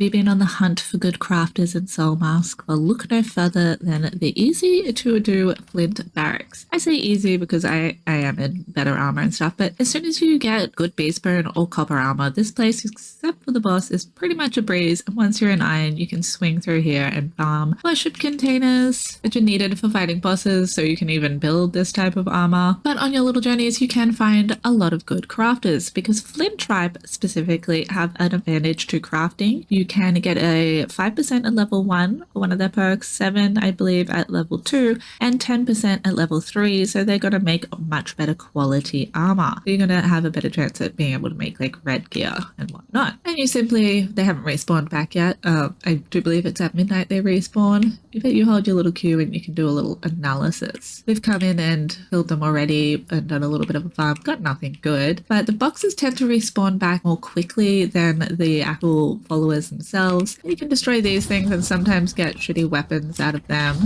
Have you been on the hunt for good crafters in Soulmask? Well, look no further than the easy to do Flint Barracks. I say easy because I am in better armor and stuff, but as soon as you get good base bone or copper armor, this place, except for the boss, is pretty much a breeze. And once you're in iron, you can swing through here and farm worship containers, which are needed for fighting bosses, so you can even build this type of armor. But on your little journeys, you can find a lot of good crafters because Flint Tribe specifically have an advantage to crafting. You can get a 5% at level 1 for one of their perks, 7 I believe at level 2, and 10% at level 3, so they're going to make much better quality armor. You're going to have a better chance at being able to make like red gear and whatnot. And you simply, they haven't respawned back yet. I do believe it's at midnight they respawn. You hold your little queue and you can do a little analysis. We've come in and killed them already and done a little bit of a farm. Got nothing good, but the boxes tend to respawn back more quickly than the actual followers themselves. You can destroy these things and sometimes get shitty weapons out of them.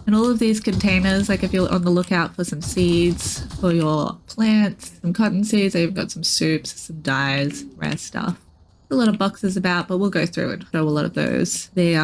And all of these containers, like if you're on the lookout for some seeds for your plants, some cotton seeds, I've got some soups, some dyes, rare stuff. A lot of boxes about, but we'll go through and show a lot of those. They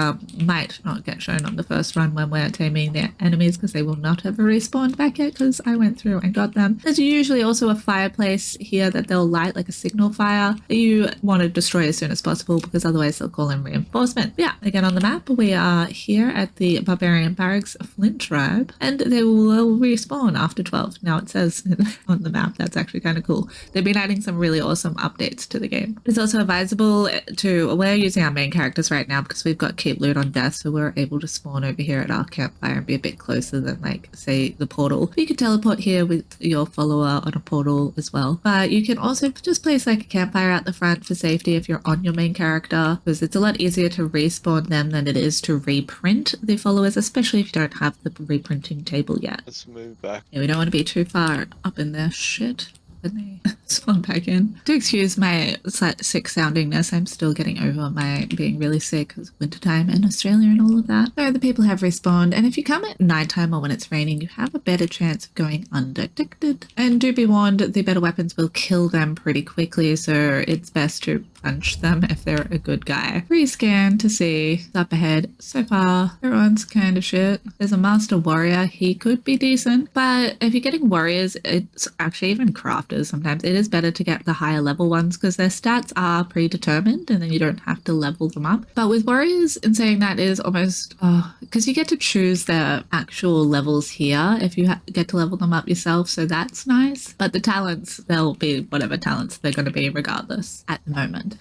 might not get shown on the first run when we're taming their enemies because they will not have respawned back yet because I went through and got them. There's usually also a fireplace here that they'll light, like a signal fire, that you want to destroy as soon as possible because otherwise they'll call in reinforcement. But yeah, again on the map, we are here at the Barbarian Barracks Flint Tribe, and they will respawn after 12. Now it says on the map, that's actually kind of cool. They've been adding some really awesome updates to the game. It's also advisable we're using our main characters right now because we've got keep loot on death, so we're able to spawn over here at our campfire and be a bit closer than like say the portal. You can teleport here with your follower on a portal as well, but you can also just place like a campfire out the front for safety if you're on your main character, because it's a lot easier to respawn them than it is to reprint the followers, especially if you don't have the reprinting table yet. Let's move back. Yeah, we don't want to be too far up in their shit. They spawn back in. Do excuse my sick soundingness. I'm still getting over my being really sick because wintertime in Australia and all of that. So the people have respawned, and if you come at nighttime or when it's raining, you have a better chance of going undetected. And do be warned, the better weapons will kill them pretty quickly, so it's best to punch them if they're a good guy. Rescan to see what's up ahead. So far, everyone's kind of shit. There's a master warrior. He could be decent, but if you're getting warriors, it's actually even crafters. Sometimes it is better to get the higher level ones because their stats are predetermined and then you don't have to level them up. But with warriors, in saying that, is almost because you get to choose their actual levels here if you get to level them up yourself, so that's nice. But the talents, they'll be whatever talents they're going to be regardless at the moment.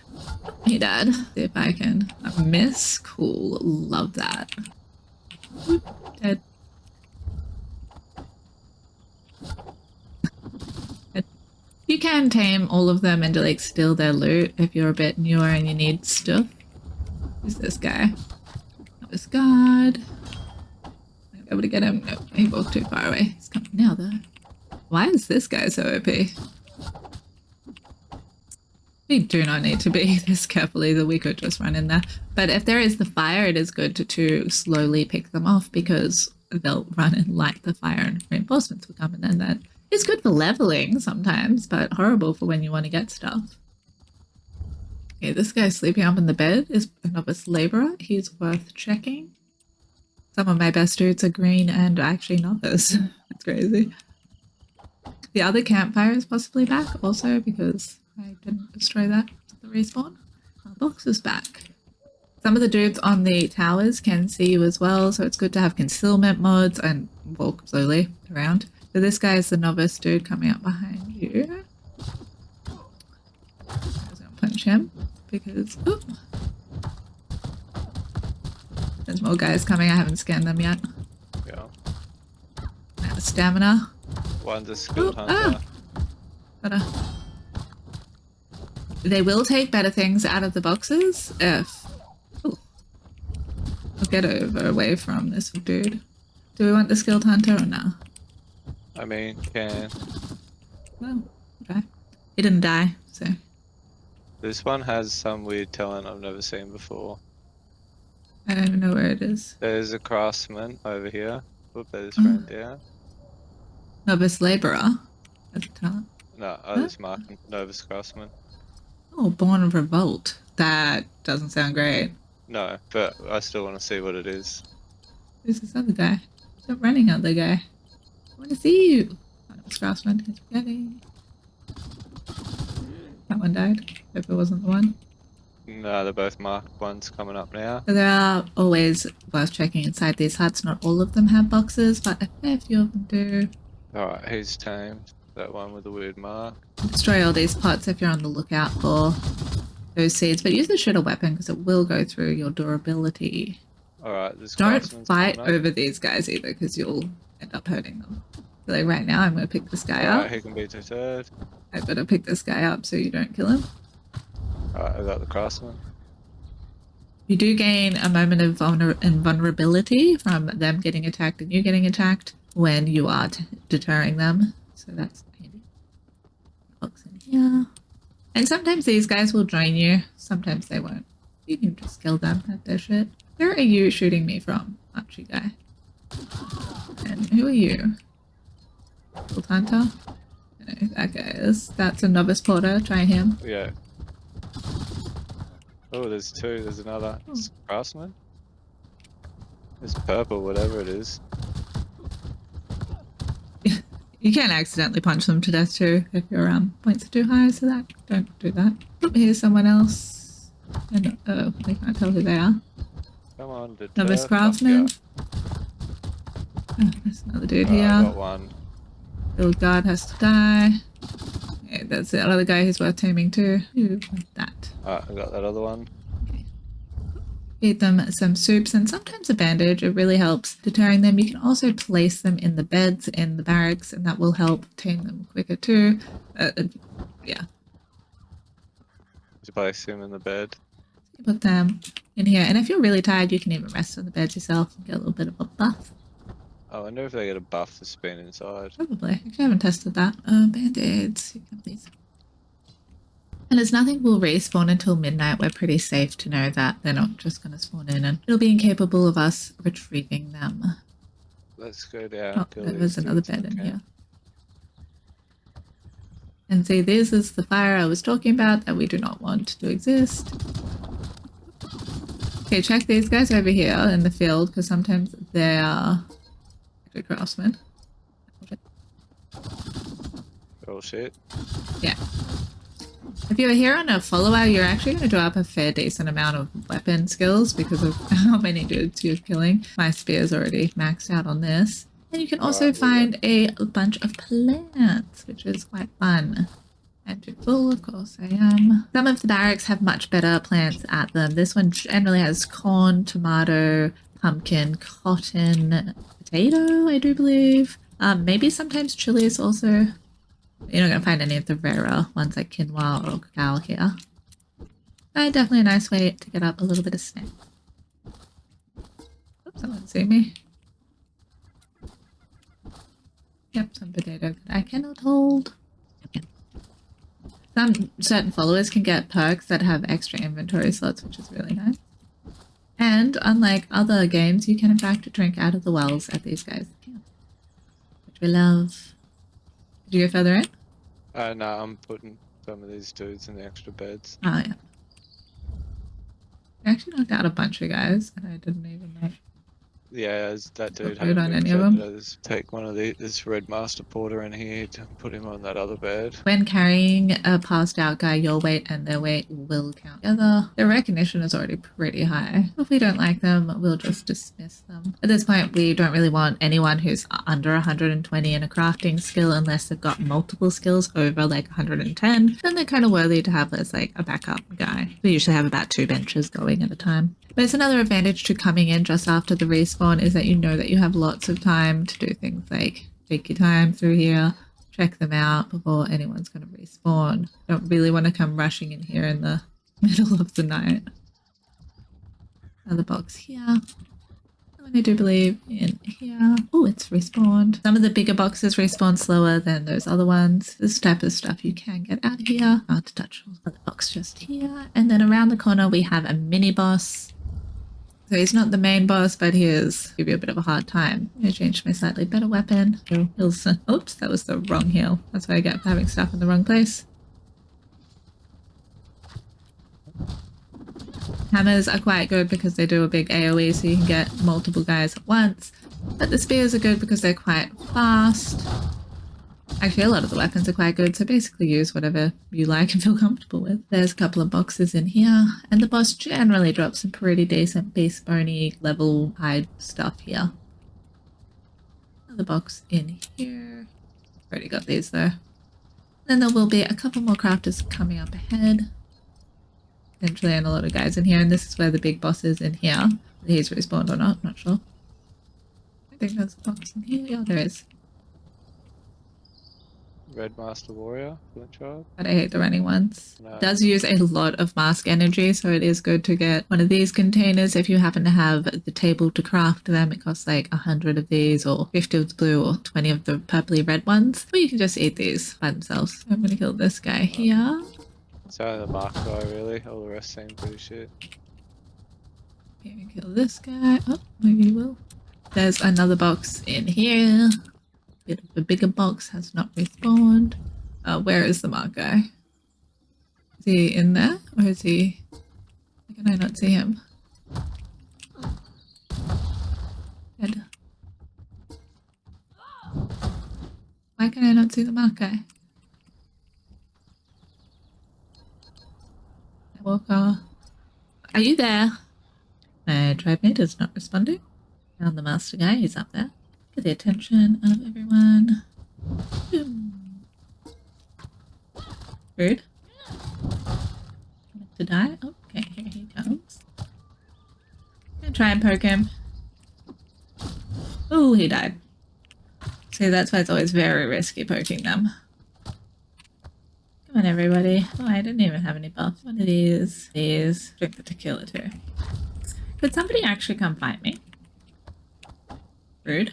Hey dad, see if I can miss. Cool, love that. Dead. You can tame all of them and like steal their loot if you're a bit newer and you need stuff. Who's this guy? Novice guard. I'm able to get him. No, he walked too far away. He's coming now though. Why is this guy so OP? We do not need to be this careful either. We could just run in there. But if there is the fire, it is good to slowly pick them off because they'll run and light the fire and reinforcements will come in, and that it's good for leveling sometimes, but horrible for when you want to get stuff. Okay, this guy sleeping up in the bed is a novice laborer. He's worth checking. Some of my best dudes are green and actually novice. That's crazy. The other campfire is possibly back also because I didn't destroy that at the respawn. Our box is back. Some of the dudes on the towers can see you as well, so it's good to have concealment mods and walk slowly around. So this guy is the novice dude coming up behind you. I was gonna punch him because there's more guys coming. I haven't scanned them yet. Yeah. I have stamina. One's a skilled hunter. Better. They will take better things out of the boxes if. Ooh. I'll get away from this dude. Do we want the skilled hunter or no? I mean, can. Well, okay. He didn't die, so. This one has some weird talent I've never seen before. I don't even know where it is. There's a craftsman over here. Whoop, there's right there. Novice laborer. That's a talent. No, I was marking novice craftsman. Oh, born of revolt. That doesn't sound great. No, but I still want to see what it is. Who's this other guy? Stop running, other guy. I want to see you. Oh, no, it's Grassman. He's forgetting. That one died. Hope it wasn't the one. No, they're both marked ones coming up now. So there are always worth checking inside these huts. Not all of them have boxes, but a fair few of them do. Alright, he's tamed. That one with the weird mark. Destroy all these pots if you're on the lookout for those seeds, but use the shooter weapon because it will go through your durability. Alright, this Don't craftsman's fight coming up. over these guys either because you'll end up hurting them. So like right now I'm going to pick this guy Alright, up. he can be deterred. I better pick this guy up so you don't kill him. Alright, I got the craftsman. You do gain a moment of vulnerability from them getting attacked and you getting attacked when you are deterring them. So that's handy. Box in here. And sometimes these guys will join you. Sometimes they won't. You can just kill them at their shit. Where are you shooting me from, Archie guy? And who are you? Gold Hunter? I know who that guy is. That's a novice porter. Try him. Yeah. Oh, there's two. There's another. It's craftsman. It's purple, whatever it is. You can accidentally punch them to death too if your points are too high, so that don't do that. Oh, here's someone else. And oh, we can't tell who they are. Come on, Novice craftsman. Oh, there's another dude I here. got one. Build guard has to die. Yeah, that's the other guy who's worth taming too. Who was that? Alright, I got that other one. Feed them some soups and sometimes a bandage. It really helps deterring them. You can also place them in the beds in the barracks and that will help tame them quicker too. Yeah. Just place him in the bed. You put them in here. And if you're really tired, you can even rest on the bed yourself and get a little bit of a buff. I wonder if they get a buff for being inside. Probably. Actually, I haven't tested that. Band-aids. You can please. And as nothing will respawn until midnight, we're pretty safe to know that they're not just going to spawn in and it'll be incapable of us retrieving them. Let's go down. Oh, kill there these was another dudes. bed in Okay. here. And see, this is the fire I was talking about that we do not want to exist. Okay, check these guys over here in the field because sometimes they are actually craftsmen. Oh shit. Yeah. If you're here on a follower, you're actually going to drop a fair decent amount of weapon skills because of how many dudes you're killing. My spear's already maxed out on this. And you can also find a bunch of plants, which is quite fun. And too full, of course I am. Some of the barracks have much better plants at them. This one generally has corn, tomato, pumpkin, cotton, potato, I do believe. Maybe sometimes chilies also. You're not going to find any of the rarer ones like quinoa or cacao here. But definitely a nice way to get up a little bit of snack. Oops, someone see me. Yep, some potato that I cannot hold. Okay. Some certain followers can get perks that have extra inventory slots, which is really nice. And unlike other games, you can in fact drink out of the wells at these guys' camp, which we love. Did you go further in? No, I'm putting some of these dudes in the extra beds. Oh, yeah. I actually knocked out a bunch of guys, and I didn't even know. Yeah, as that dude Put it on been any of fed, them? let's take one of this red master porter in here to put him on that other bed. When carrying a passed out guy, your weight and their weight will count together. Their recognition is already pretty high. If we don't like them, we'll just dismiss them. At this point, we don't really want anyone who's under 120 in a crafting skill unless they've got multiple skills over like 110. Then they're kind of worthy to have as like a backup guy. We usually have about 2 benches going at a time. But it's another advantage to coming in just after the respawn is that you know that you have lots of time to do things like take your time through here, check them out before anyone's going to respawn. Don't really want to come rushing in here in the middle of the night. Another box here. And I do believe in here. Oh, it's respawned. Some of the bigger boxes respawn slower than those other ones. This type of stuff you can get out of here. Hard to touch the box just here. And then around the corner we have a mini boss. So he's not the main boss, but he is give you a bit of a hard time. I'm going to change to my slightly better weapon. Oops, that was the wrong heal. That's why I get having stuff in the wrong place. Hammers are quite good because they do a big AoE, so you can get multiple guys at once. But the spears are good because they're quite fast. Actually, a lot of the weapons are quite good, so basically use whatever you like and feel comfortable with. There's a couple of boxes in here, and the boss generally drops some pretty decent beast bony level hide stuff here. Another box in here. Already got these though. Then there will be a couple more crafters coming up ahead. Potentially, and a lot of guys in here, and this is where the big boss is in here. Whether he's respawned or not sure. I think there's a box in here. Yeah, there is. Red Master Warrior, Flint Tribe. But I hate the running ones. No. It does use a lot of mask energy, so it is good to get one of these containers if you happen to have the table to craft them. It costs like 100 of these, or 50 of the blue, or 20 of the purpley red ones. Or you can just eat these by themselves. I'm gonna kill this guy here. It's only the mark guy really, all the rest seem pretty shit. Okay, kill this guy. Oh, maybe he will. There's another box in here. Bit of a bigger box, has not respawned. Where is the mark guy? Is he in there? Or is he... Why can I not see him? Dead. Why can I not see the mark guy? Walker. Are you there? My tribe mate is not responding. Found the master guy, he's up there. Get the attention of everyone. Boom. Rude. To die? Oh, okay, here he comes. Gonna try and poke him. Oh, he died. See, that's why it's always very risky poking them. Come on, everybody. Oh, I didn't even have any buffs. One of these. Drink the tequila too. Could somebody actually come find me? Rude.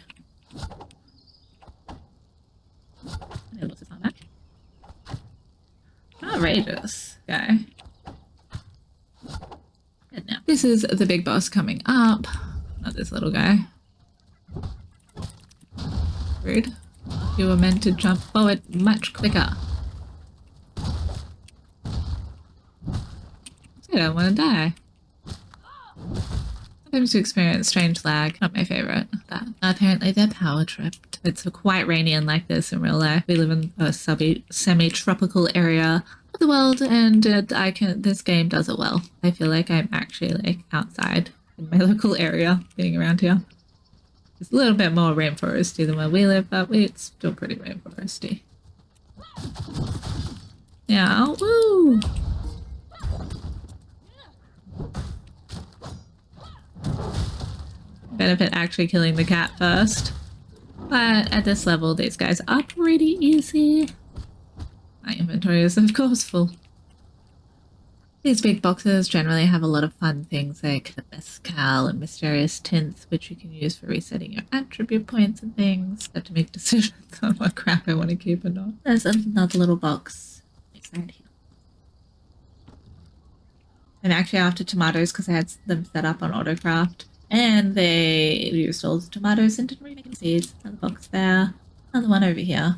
Outrageous guy. Good now. This is the big boss coming up. Not this little guy. Rude. You were meant to jump forward much quicker. I don't want to die. Sometimes you experience strange lag. Not my favorite. That. Apparently they're power tripped. It's quite rainy and like this in real life. We live in a semi-tropical area of the world, and this game does it well. I feel like I'm actually like outside in my local area, getting around here. It's a little bit more rainforesty than where we live, but it's still pretty rainforesty. Yeah, woo! Benefit actually killing the cat first. But at this level, these guys are pretty easy. My inventory is, of course, full. These big boxes generally have a lot of fun things like the mezcal and mysterious tints, which you can use for resetting your attribute points and things. Have to make decisions on what crap I want to keep or not. There's another little box inside here. I'm actually after tomatoes because I had them set up on autocraft. And they used all the tomatoes and didn't really make any seeds. Another box there. Another one over here.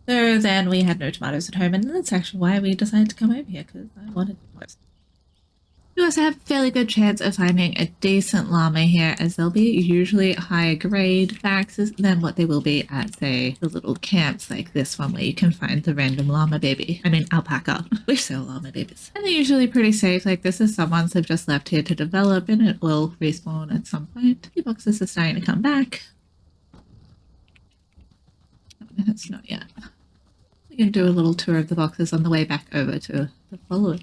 So then we had no tomatoes at home, and that's actually why we decided to come over here, because I wanted tomatoes. You also have a fairly good chance of finding a decent llama here, as they'll be usually higher grade barracks than what they will be at, say, the little camps like this one where you can find the random llama baby. I mean, alpaca. We sell llama babies. And they're usually pretty safe. Like, this is some ones they've just left here to develop, and it will respawn at some point. The boxes are starting to come back. Oh, that's not yet. We can do a little tour of the boxes on the way back over to the followers.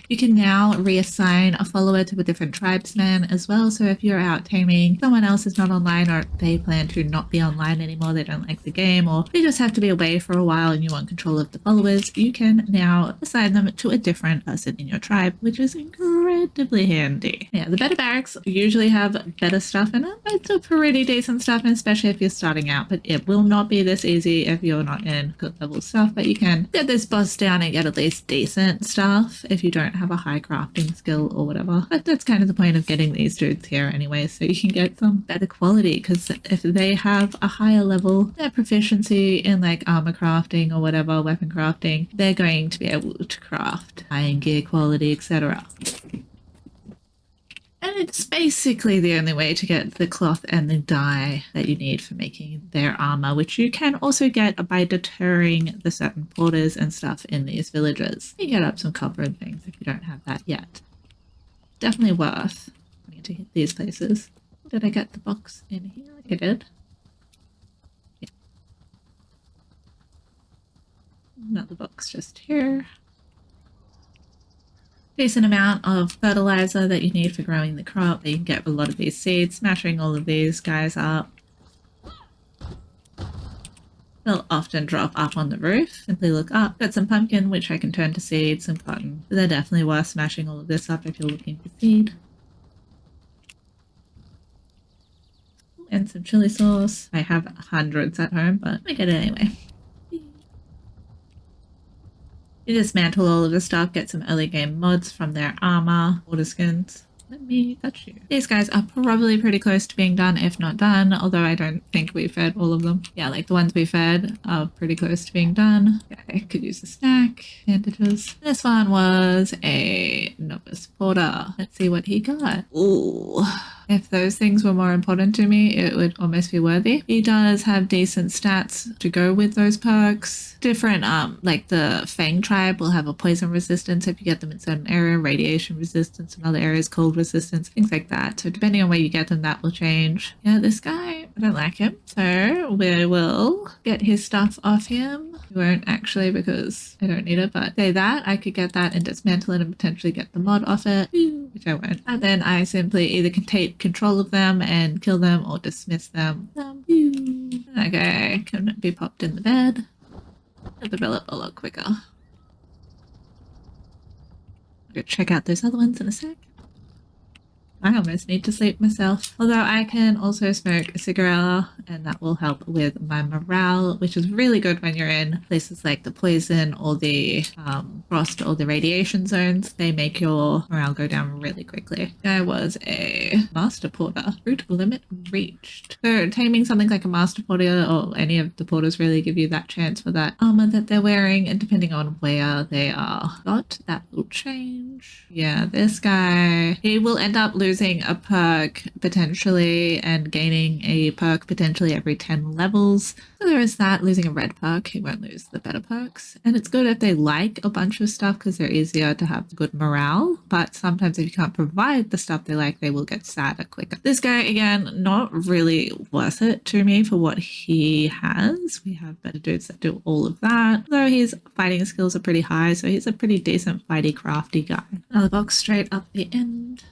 You can now reassign a follower to a different tribesman as well. So if you're out taming, someone else is not online, or they plan to not be online anymore, they don't like the game, or they just have to be away for a while and you want control of the followers, you can now assign them to a different person in your tribe, which is incredibly handy. Yeah, the better barracks usually have better stuff in it. It's a pretty decent stuff, and especially if you're starting out, but it will not be this easy if you're not in good level stuff. But you can get this boss down and get at least decent stuff if you don't don't have a high crafting skill or whatever. But that's kind of the point of getting these dudes here anyway, so you can get some better quality, because if they have a higher level, their proficiency in like armor crafting or whatever, weapon crafting, they're going to be able to craft iron gear quality, etc. And it's basically the only way to get the cloth and the dye that you need for making their armor, which you can also get by deterring the certain porters and stuff in these villages. You get up some copper and things if you don't have that yet. Definitely worth coming to hit these places. Did I get the box in here? Like I did. Yeah. Another box just here. Decent amount of fertilizer that you need for growing the crop. You can get a lot of these seeds, smashing all of these guys up. They'll often drop up on the roof. Simply look up. Got some pumpkin, which I can turn to seeds, some cotton. They're definitely worth smashing all of this up if you're looking for seed. And some chili sauce. I have hundreds at home, but I get it anyway. You dismantle all of the stuff, get some early game mods from their armor, water skins. Let me touch you. These guys are probably pretty close to being done, if not done, although I don't think we fed all of them. Yeah, like the ones we fed are pretty close to being done. Okay, could use a snack, bandages. This one was a novice porter. Let's see what he got. Ooh. If those things were more important to me, it would almost be worthy. He does have decent stats to go with those perks. Different, like the Fang tribe will have a poison resistance if you get them in certain area, radiation resistance in other areas, cold resistance, things like that. So depending on where you get them, that will change. Yeah, this guy, I don't like him. So we will get his stuff off him. We won't actually because I don't need it, but say that, I could get that and dismantle it and potentially get the mod off it, which I won't. And then I simply either can take control of them and kill them or dismiss them. That guy can be popped in the bed. They'll develop a lot quicker. I'll go check out those other ones in a sec. I almost need to sleep myself. Although I can also smoke a cigarette and that will help with my morale, which is really good when you're in places like the poison or the frost or the radiation zones. They make your morale go down really quickly. I was a master porter. Route limit reached. So taming something like a master porter or any of the porters really give you that chance for that armor that they're wearing, and depending on where they are got, that will change. Yeah, this guy, he will end up losing a perk potentially and gaining a perk potentially every 10 levels. So there is that. Losing a red perk, he won't lose the better perks. And it's good if they like a bunch of stuff because they're easier to have good morale. But sometimes if you can't provide the stuff they like, they will get sadder quicker. This guy, again, not really worth it to me for what he has. We have better dudes that do all of that. Though his fighting skills are pretty high, so he's a pretty decent fighty crafty guy. Another box straight up the end.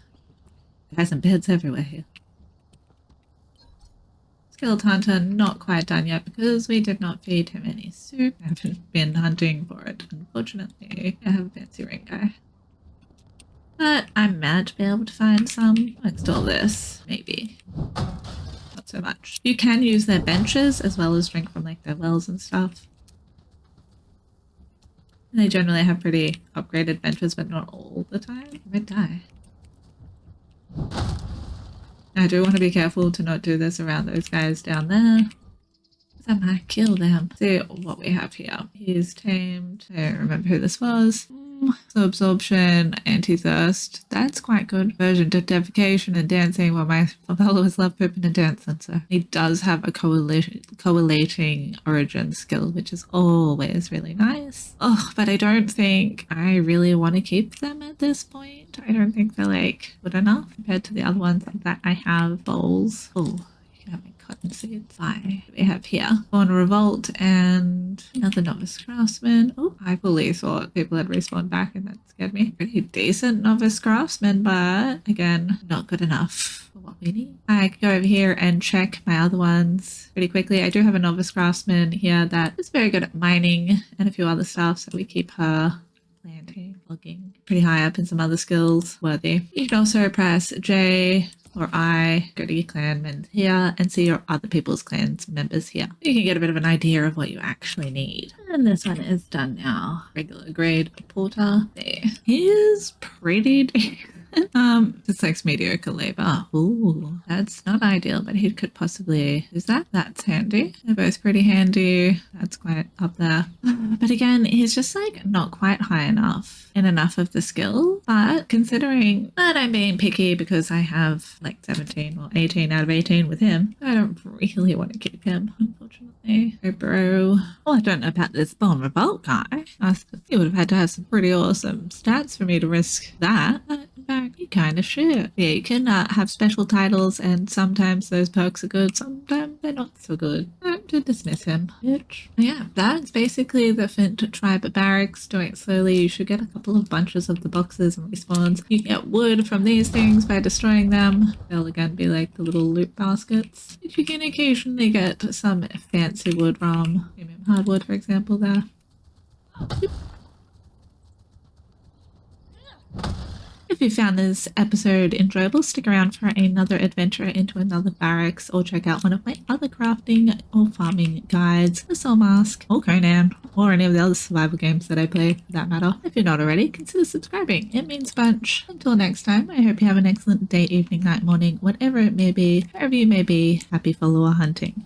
There's some beds everywhere here. Skilled Hunter, not quite done yet because we did not feed him any soup. I haven't been hunting for it, unfortunately. I have a fancy ring guy. But I'm mad to be able to find some. Let's do all this, maybe. Not so much. You can use their benches as well as drink from like their wells and stuff. And they generally have pretty upgraded benches, but not all the time. I might die. I do want to be careful to not do this around those guys down there. I might kill them. See what we have here. He's tamed. I don't remember who this was. So absorption, anti-thirst. That's quite good. Version to defecation and dancing. Well, my followers love pooping and dancing, so he does have a collating origin skill, which is always really nice. Oh, but I don't think I really want to keep them at this point. I don't think they're like good enough compared to the other ones that I have. Bowls. Oh, you can have my cotton seeds. Fine. We have here Born Revolt and another novice craftsman. Oh, I fully thought people had respawned back and that scared me. Pretty decent novice craftsman, but again, not good enough for what we need. I could go over here and check my other ones pretty quickly. I do have a novice craftsman here that is very good at mining and a few other stuff, so we keep her. Planting, logging, pretty high up in some other skills, worthy. You can also press J or I, go to your clanmen here and see your other people's clans members here. You can get a bit of an idea of what you actually need. And this one is done now. Regular grade porter. There. He is pretty decent. Just like mediocre labor. Ooh, that's not ideal, but he could possibly use that. That's handy. They're both pretty handy. That's quite up there. But again, he's just like not quite high enough in enough of the skill. But considering that I'm being picky because I have like 17 or 18 out of 18 with him, I don't really want to keep him, unfortunately. Oh, bro. Oh, I don't know about this Bone Revolt guy. He would have had to have some pretty awesome stats for me to risk that. But in fact, he kind of should. Yeah, you can have special titles, and sometimes those perks are good, sometimes they're not so good. To dismiss him, bitch. Yeah, that's basically the Flint Tribe Barracks. Doing it slowly, you should get a couple of bunches of the boxes and respawns. You get wood from these things by destroying them. They'll again be like the little loot baskets. But you can occasionally get some fancy wood from premium hardwood, for example, there. If you found this episode enjoyable, stick around for another adventure into another barracks, or check out one of my other crafting or farming guides, the Soulmask, or Conan, or any of the other survival games that I play for that matter. If you're not already, consider subscribing. It means a bunch. Until next time, I hope you have an excellent day, evening, night, morning, whatever it may be, wherever you may be. Happy follower hunting.